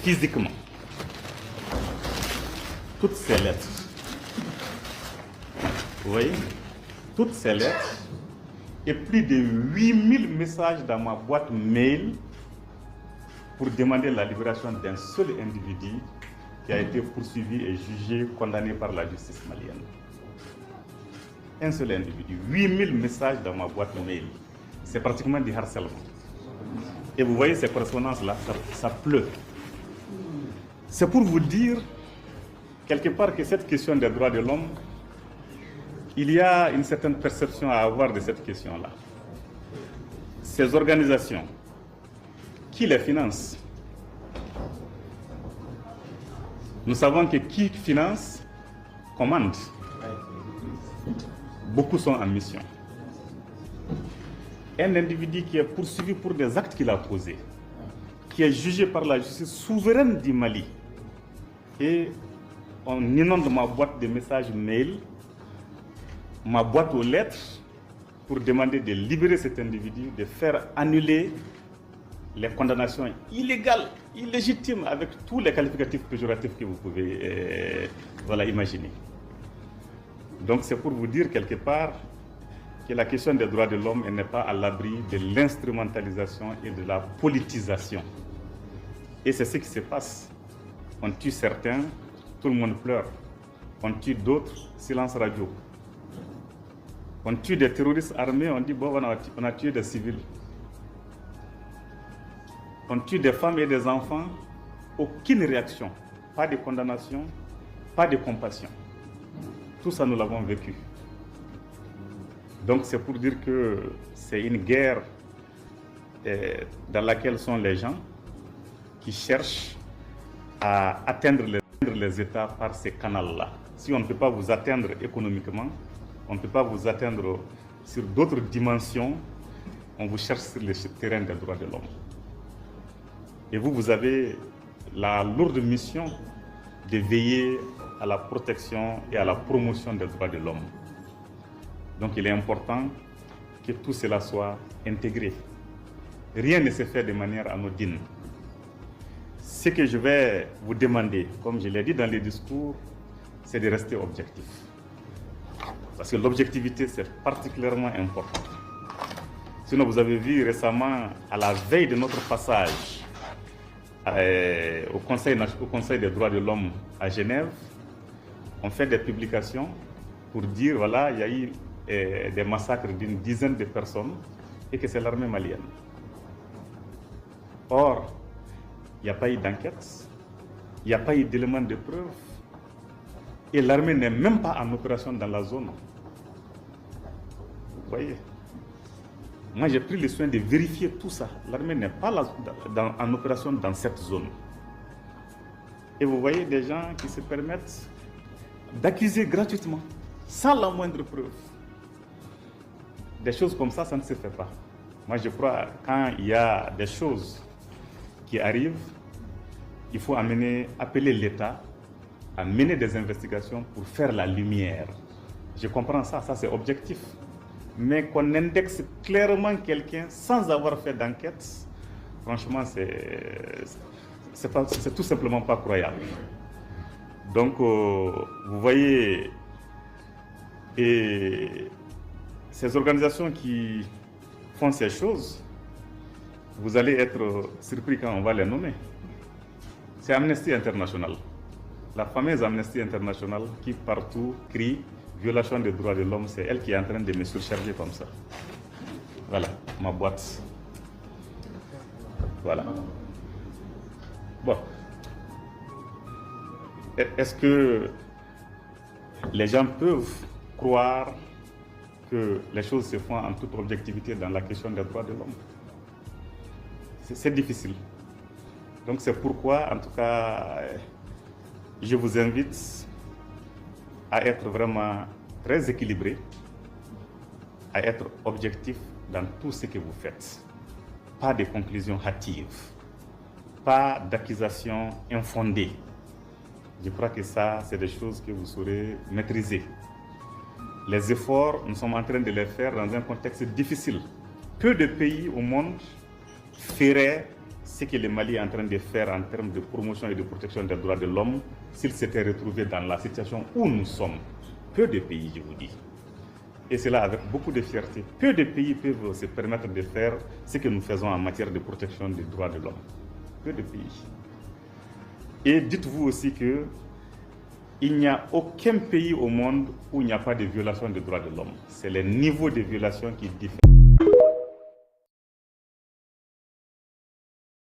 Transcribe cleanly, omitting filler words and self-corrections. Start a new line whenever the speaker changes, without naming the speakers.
physiquement toutes ces lettres. Vous voyez, toutes ces lettres et plus de 8000 messages dans ma boîte mail pour demander la libération d'un seul individu qui a été poursuivi et jugé, condamné par la justice malienne. Un seul individu, 8000 messages dans ma boîte mail. C'est pratiquement du harcèlement. Et vous voyez ces correspondances-là, ça pleut. C'est pour vous dire, quelque part, que cette question des droits de l'homme, il y a une certaine perception à avoir de cette question-là. Ces organisations, qui les financent? Nous savons que qui finance, commande. Beaucoup sont en mission. Un individu qui est poursuivi pour des actes qu'il a posés, qui est jugé par la justice souveraine du Mali, et on inonde ma boîte de messages mail, ma boîte aux lettres, pour demander de libérer cet individu, de faire annuler les condamnations illégales, illégitimes, avec tous les qualificatifs péjoratifs que vous pouvez imaginer. Donc c'est pour vous dire quelque part que la question des droits de l'homme n'est pas à l'abri de l'instrumentalisation et de la politisation. Et c'est ce qui se passe. On tue certains, tout le monde pleure. On tue d'autres, silence radio. On tue des terroristes armés, on dit bon, on a tué des civils. On tue des femmes et des enfants, aucune réaction, pas de condamnation, pas de compassion. Tout ça, nous l'avons vécu. Donc c'est pour dire que c'est une guerre dans laquelle sont les gens qui cherchent à atteindre les États par ces canaux-là. Si on ne peut pas vous atteindre économiquement, on ne peut pas vous atteindre sur d'autres dimensions, on vous cherche sur le terrain des droits de l'homme. Et vous avez la lourde mission de veiller à la protection et à la promotion des droits de l'homme. Donc il est important que tout cela soit intégré. Rien ne se fait de manière anodine. Ce que je vais vous demander, comme je l'ai dit dans les discours, c'est de rester objectif. Parce que l'objectivité, c'est particulièrement important. Sinon, vous avez vu récemment, à la veille de notre passage au Conseil des droits de l'homme à Genève, on fait des publications pour dire, voilà, il y a eu des massacres d'une dizaine de personnes et que c'est l'armée malienne. Or, il n'y a pas eu d'enquête, il n'y a pas eu d'éléments de preuve et l'armée n'est même pas en opération dans la zone. Vous voyez? Moi, j'ai pris le soin de vérifier tout ça. L'armée n'est pas en opération dans cette zone. Et vous voyez des gens qui se permettent d'accuser gratuitement, sans la moindre preuve. Des choses comme ça ne se fait pas. Moi, je crois quand il y a des choses qui arrivent, il faut appeler l'État à mener des investigations pour faire la lumière. Je comprends ça, ça c'est objectif. Mais qu'on indexe clairement quelqu'un sans avoir fait d'enquête, franchement, c'est tout simplement pas croyable. Donc, vous voyez, et ces organisations qui font ces choses, vous allez être surpris quand on va les nommer. C'est Amnesty International, la fameuse Amnesty International qui partout crie violation des droits de l'homme, c'est elle qui est en train de me surcharger comme ça. Voilà, ma boîte. Voilà. Bon. Est-ce que les gens peuvent croire que les choses se font en toute objectivité dans la question des droits de l'homme? C'est difficile. Donc c'est pourquoi, en tout cas, je vous invite à être vraiment très équilibré, à être objectif dans tout ce que vous faites. Pas de conclusions hâtives, pas d'accusations infondées. Je crois que ça, c'est des choses que vous saurez maîtriser. Les efforts, nous sommes en train de les faire dans un contexte difficile. Peu de pays au monde feraient ce que le Mali est en train de faire en termes de promotion et de protection des droits de l'homme s'il s'était retrouvé dans la situation où nous sommes. Peu de pays, je vous dis. Et cela avec beaucoup de fierté. Peu de pays peuvent se permettre de faire ce que nous faisons en matière de protection des droits de l'homme. Peu de pays. Et dites-vous aussi que il n'y a aucun pays au monde où il n'y a pas de violation des droits de l'homme. C'est les niveaux de violation qui diffèrent.